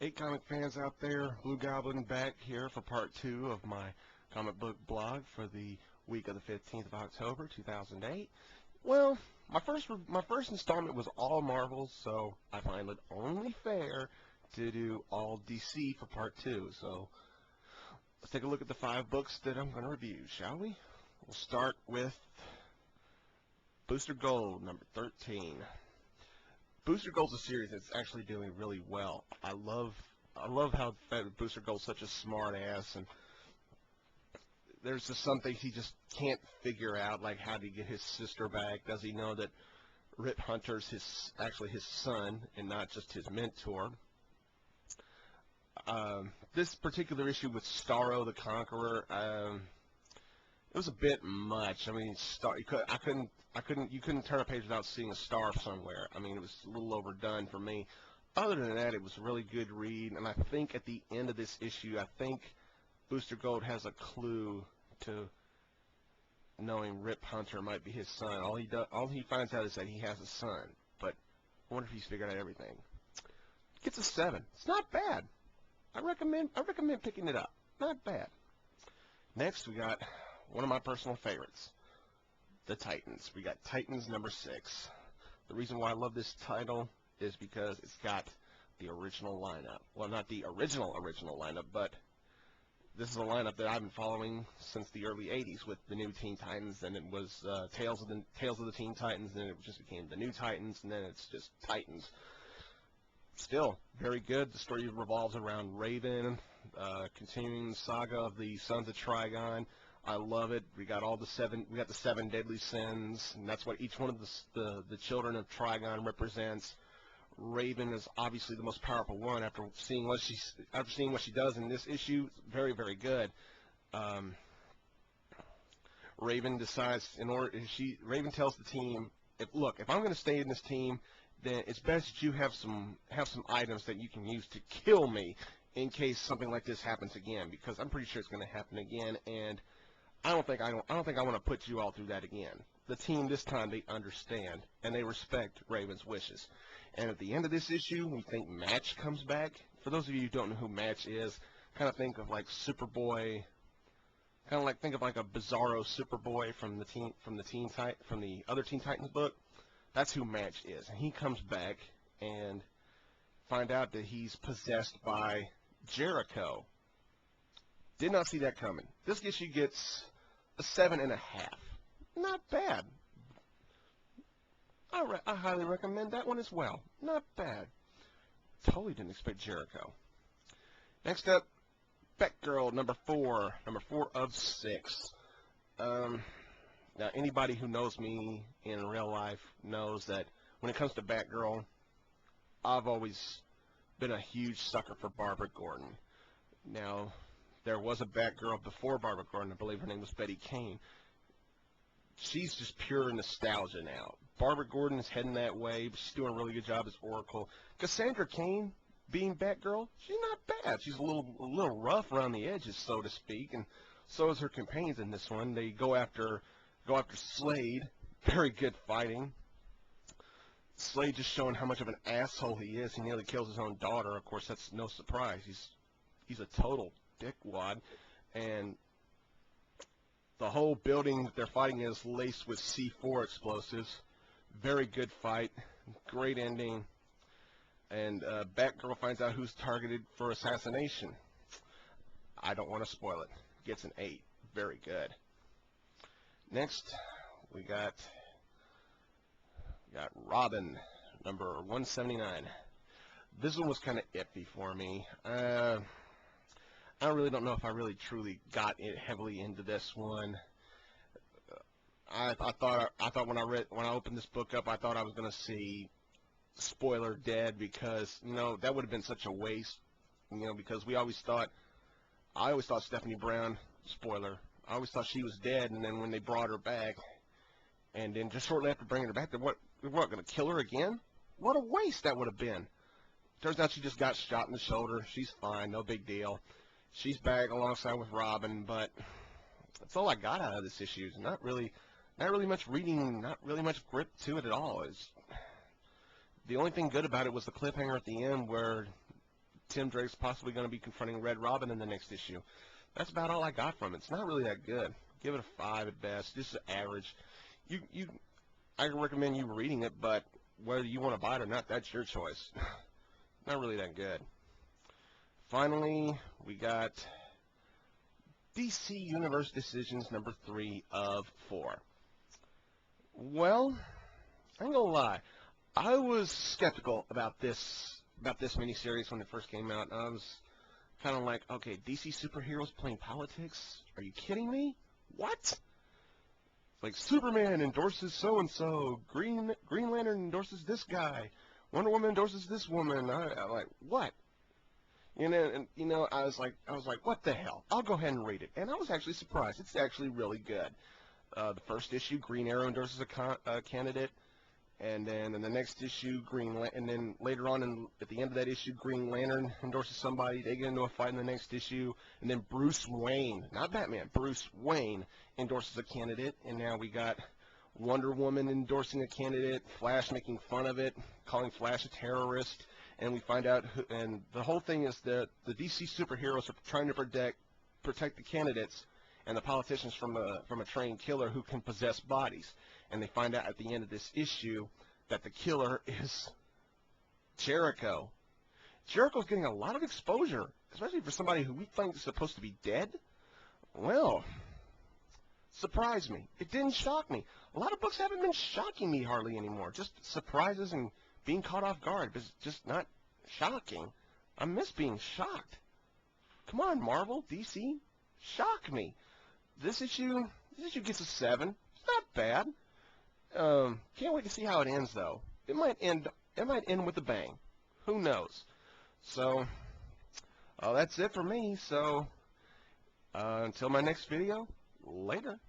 Hey comic fans out there, Blue Goblin back here for part 2 of my comic book blog for the week of the 15th of October 2008. Well, my first installment was all Marvel, so I find it only fair to do all DC for part 2. So let's take a look at the 5 books that I'm going to review, shall we? We'll start with Booster Gold, number 13. Booster Gold's a series that's actually doing really well. I love how Booster Gold's such a smart ass, and there's just some things he just can't figure out, like how to get his sister back. Does he know that Rip Hunter's actually his son and not just his mentor? This particular issue with Starro the Conqueror, it was a bit much. I mean, you couldn't turn a page without seeing a star somewhere. I mean, it was a little overdone for me. Other than that, it was a really good read, and I think at the end of this issue, I think Booster Gold has a clue to knowing Rip Hunter might be his son. All he finds out is that he has a son, but I wonder if he's figured out everything. Gets a 7. It's not bad. I recommend picking it up. Not bad. Next, we got one of my personal favorites, the Titans. We got Titans number 6. The reason why I love this title is because it's got the original lineup. Well, not the original lineup, but this is a lineup that I've been following since the early 80s with the new Teen Titans. Then it was Tales of the Teen Titans, and then it just became the New Titans, and then it's just Titans. Still very good. The story revolves around Raven, continuing the saga of the Sons of Trigon. I love it. We got the 7 deadly sins, and that's what each one of the children of Trigon represents. Raven is obviously the most powerful one. After seeing what she does in this issue, very, very good. Raven decides Raven tells the team, if I'm going to stay in this team, then it's best that you have some items that you can use to kill me in case something like this happens again, because I'm pretty sure it's going to happen again, and I don't think I want to put you all through that again. The team this time, they understand and they respect Raven's wishes. And at the end of this issue, we think Match comes back. For those of you who don't know who Match is, kind of think of like Superboy. Think of like a Bizarro Superboy from the other Teen Titans book. That's who Match is, and he comes back and find out that he's possessed by Jericho. Did not see that coming. This issue gets a 7.5. Not bad. I highly recommend that one as well. Not bad. Totally didn't expect Jericho. Next up, Batgirl number 4 of 6. Now, anybody who knows me in real life knows that when it comes to Batgirl, I've always been a huge sucker for Barbara Gordon. Now, there was a Batgirl before Barbara Gordon. I believe her name was Betty Kane. She's just pure nostalgia now. Barbara Gordon is heading that way, but she's doing a really good job as Oracle. Cassandra Cain, being Batgirl, she's not bad. She's a little rough around the edges, so to speak, and so is her companions in this one. They go after Slade. Very good fighting. Slade just showing how much of an asshole he is. He nearly kills his own daughter. Of course, that's no surprise. He's a total dickwad, and the whole building that they're fighting is laced with C4 explosives. Very good fight, great ending, and Batgirl finds out who's targeted for assassination. I don't want to spoil it. Gets an 8. Very good. Next, we got Robin, number 179. This one was kind of iffy for me. I really don't know if I really truly got heavily into this one. I thought when I opened this book up, I thought I was going to see Spoiler dead, because that would have been such a waste. Because I always thought Stephanie Brown, spoiler, I always thought she was dead, and then when they brought her back, and then just shortly after bringing her back, they're going to kill her again? What a waste that would have been. Turns out she just got shot in the shoulder. She's fine, no big deal. She's back alongside with Robin, but that's all I got out of this issue. Not really much reading, not really much grip to it at all. The only thing good about it was the cliffhanger at the end where Tim Drake's possibly going to be confronting Red Robin in the next issue. That's about all I got from it. It's not really that good. Give it a 5 at best. Just average. I recommend you reading it, but whether you want to buy it or not, that's your choice. Not really that good. Finally, we got DC Universe Decisions number 3 of 4. Well, I ain't gonna lie. I was skeptical about this miniseries when it first came out. I was kind of like, okay, DC superheroes playing politics? Are you kidding me? What? Like, Superman endorses so-and-so, Green Lantern endorses this guy, Wonder Woman endorses this woman. I'm like, what? I was like, what the hell? I'll go ahead and read it. And I was actually surprised. It's actually really good. The first issue, Green Arrow endorses a candidate. And then in the next issue, and then later on at the end of that issue, Green Lantern endorses somebody. They get into a fight in the next issue. And then Bruce Wayne, not Batman, Bruce Wayne endorses a candidate. And now we got Wonder Woman endorsing a candidate, Flash making fun of it, calling Flash a terrorist. And we find out, and the whole thing is that the DC superheroes are trying to protect the candidates and the politicians from a trained killer who can possess bodies. And they find out at the end of this issue that the killer is Jericho. Jericho's getting a lot of exposure, especially for somebody who we think is supposed to be dead. Well, surprised me. It didn't shock me. A lot of books haven't been shocking me hardly anymore. Just surprises and being caught off guard. It's just not shocking. I miss being shocked. Come on, Marvel, DC, shock me. This issue gets a 7. It's not bad. Can't wait to see how it ends, though. It might end with a bang. Who knows? So, that's it for me. So, until my next video, later.